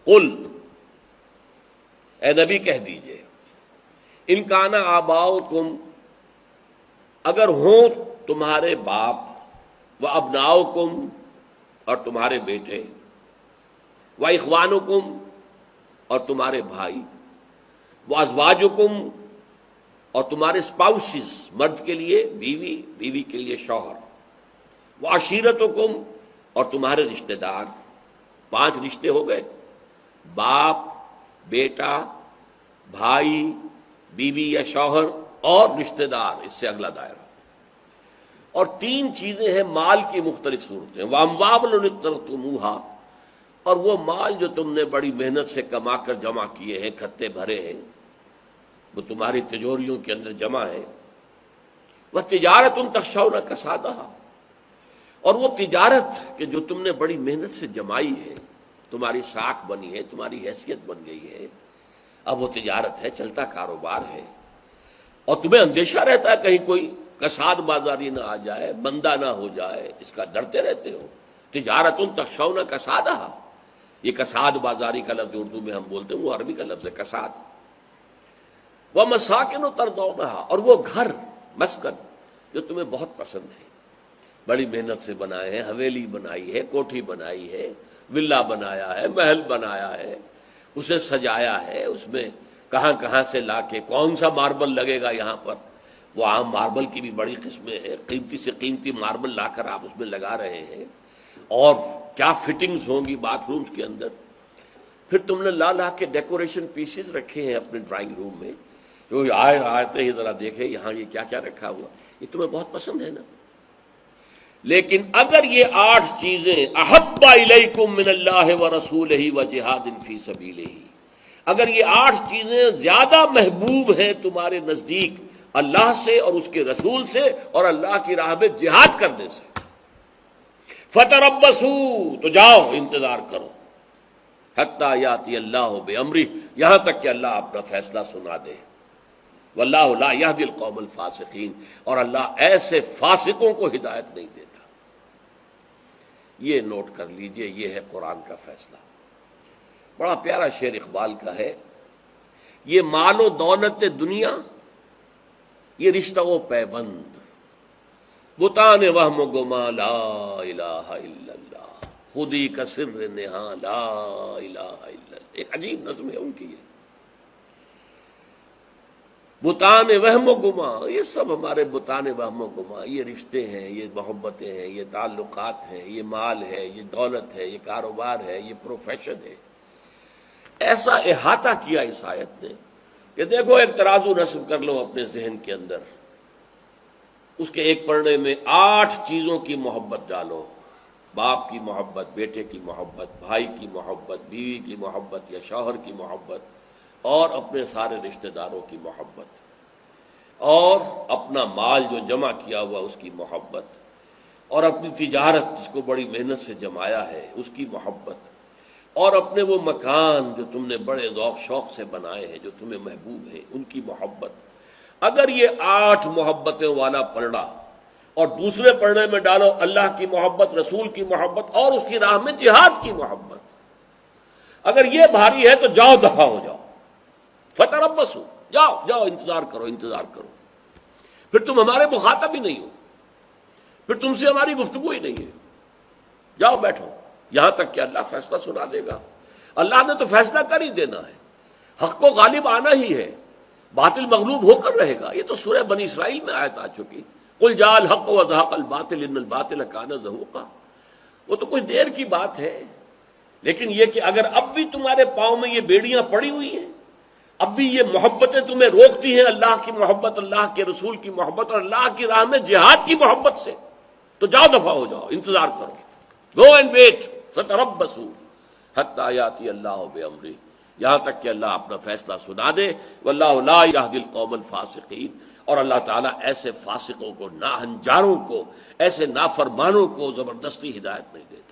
قل، اے نبی کہہ دیجئے، ان کان آباؤکم، اگر ہوں تمہارے باپ، و ابناؤکم، اور تمہارے بیٹے، و اخوانکم، اور تمہارے بھائی، و ازواجکم، اور تمہارے اسپاؤسز، مرد کے لیے بیوی، بیوی کے لیے شوہر، و عشیرتکم، اور تمہارے رشتہ دار، 5 رشتے ہو گئے، باپ، بیٹا، بھائی، بیوی یا شوہر، اور رشتہ دار، اس سے اگلا دائرہ۔ اور 3 چیزیں ہیں مال کی مختلف صورتیں، وَأَمْوَالٌ اقْتَرَفْتُمُوهَا، اور وہ مال جو تم نے بڑی محنت سے کما کر جمع کیے ہیں، کھتے بھرے ہیں، وہ تمہاری تجوریوں کے اندر جمع ہے، وَتِجَارَةٌ تَخْشَوْنَ كَسَادَهَا، اور وہ تجارت کہ جو تم نے بڑی محنت سے جمائی ہے، تمہاری ساکھ بنی ہے، تمہاری حیثیت بن گئی ہے، اب وہ تجارت ہے، چلتا کاروبار ہے، اور تمہیں اندیشہ رہتا ہے کہیں کوئی کساد بازاری نہ آ جائے، بندہ نہ ہو جائے، اس کا ڈرتے رہتے ہو۔ تجارت تخشون کسادہا، یہ کساد بازاری کا لفظ اردو میں ہم بولتے ہیں، وہ عربی کا لفظ ہے کساد۔ ومساکن ترضونہا، اور وہ گھر، مسکن جو تمہیں بہت پسند ہے، بڑی محنت سے بنائے ہیں، حویلی بنائی ہے، کوٹھی بنائی ہے، ولا بنایا ہے، محل بنایا ہے، اسے سجایا ہے، اس میں کہاں کہاں سے لا کے کون سا ماربل لگے گا یہاں پر، وہ عام ماربل کی بھی بڑی قسمیں ہیں، قیمتی سے قیمتی ماربل لا کر آپ اس میں لگا رہے ہیں، اور کیا فٹنگز ہوں گی باتھ رومز کے اندر۔ پھر تم نے لا کے ڈیکوریشن پیسز رکھے ہیں اپنے ڈرائنگ روم میں، جو آتے ہی ذرا دیکھیں یہاں یہ کیا کیا رکھا ہوا، یہ تمہیں بہت پسند ہے نا۔ لیکن اگر یہ 8 چیزیں احب الیکم من اللہ ورسولہ وجہاد فی سبیلہ، اگر یہ 8 چیزیں زیادہ محبوب ہیں تمہارے نزدیک اللہ سے اور اس کے رسول سے اور اللہ کی راہ میں جہاد کرنے سے، فتربصوا، تو جاؤ انتظار کرو، حتی یاتی اللہ بامرہ، یہاں تک کہ اللہ اپنا فیصلہ سنا دے، واللہ لا یہدی القوم الفاسقین، اور اللہ ایسے فاسقوں کو ہدایت نہیں دیتا۔ یہ نوٹ کر لیجئے، یہ ہے قرآن کا فیصلہ۔ بڑا پیارا شعر اقبال کا ہے، یہ مال و دولت دنیا، یہ رشتہ و پیوند، بتان وہم و گما لا الہ الا اللہ، خودی کا سر نہاں لا الہ الا اللہ، ایک عجیب نظم ہے ان کی یہ، بتان وہم و گما، یہ سب ہمارے بتان وہم و گما، یہ رشتے ہیں، یہ محبتیں ہیں، یہ تعلقات ہیں، یہ مال ہے، یہ دولت ہے، یہ کاروبار ہے، یہ پروفیشن ہے۔ ایسا احاطہ کیا اس آیت نے کہ دیکھو ایک ترازو نصب کر لو اپنے ذہن کے اندر، اس کے ایک پڑھنے میں 8 چیزوں کی محبت ڈالو، باپ کی محبت، بیٹے کی محبت، بھائی کی محبت، بیوی کی محبت یا شوہر کی محبت، اور اپنے سارے رشتہ داروں کی محبت، اور اپنا مال جو جمع کیا ہوا اس کی محبت، اور اپنی تجارت جس کو بڑی محنت سے جمایا ہے اس کی محبت، اور اپنے وہ مکان جو تم نے بڑے ذوق شوق سے بنائے ہیں جو تمہیں محبوب ہیں ان کی محبت۔ اگر یہ 8 محبتیں والا پلڑا، اور دوسرے پلڑے میں ڈالو اللہ کی محبت، رسول کی محبت، اور اس کی راہ میں جہاد کی محبت، اگر یہ بھاری ہے تو جاؤ دفع ہو جاؤ، فتربصوا، جاؤ انتظار کرو، پھر تم ہمارے مخاطب ہی نہیں ہو، پھر تم سے ہماری گفتگو ہی نہیں ہے، جاؤ بیٹھو یہاں تک کہ اللہ فیصلہ سنا دے گا۔ اللہ نے تو فیصلہ کر ہی دینا ہے، حق کو غالب آنا ہی ہے، باطل مغلوب ہو کر رہے گا۔ یہ تو سورہ بنی اسرائیل میں آیت آ چکی، قل جاء الحق وزهق الباطل ان الباطل کان زہوقا، وہ تو کچھ دیر کی بات ہے، لیکن یہ کہ اگر اب بھی تمہارے پاؤں میں یہ بیڑیاں پڑی ہوئی ہیں، اب بھی یہ محبتیں تمہیں روکتی ہیں اللہ کی محبت، اللہ کے رسول کی محبت اور اللہ کی راہ میں جہاد کی محبت سے، تو جاؤ دفع ہو جاؤ، انتظار کرو، گو اینڈ ویٹ، فتربصوا حتی یاتی اللہ بامرہ، یہاں تک کہ اللہ اپنا فیصلہ سنا دے، واللہ لا یہدی القوم الفاسقین، اور اللہ تعالیٰ ایسے فاسقوں کو، ناہنجاروں کو، ایسے نافرمانوں کو زبردستی ہدایت نہیں دیتا۔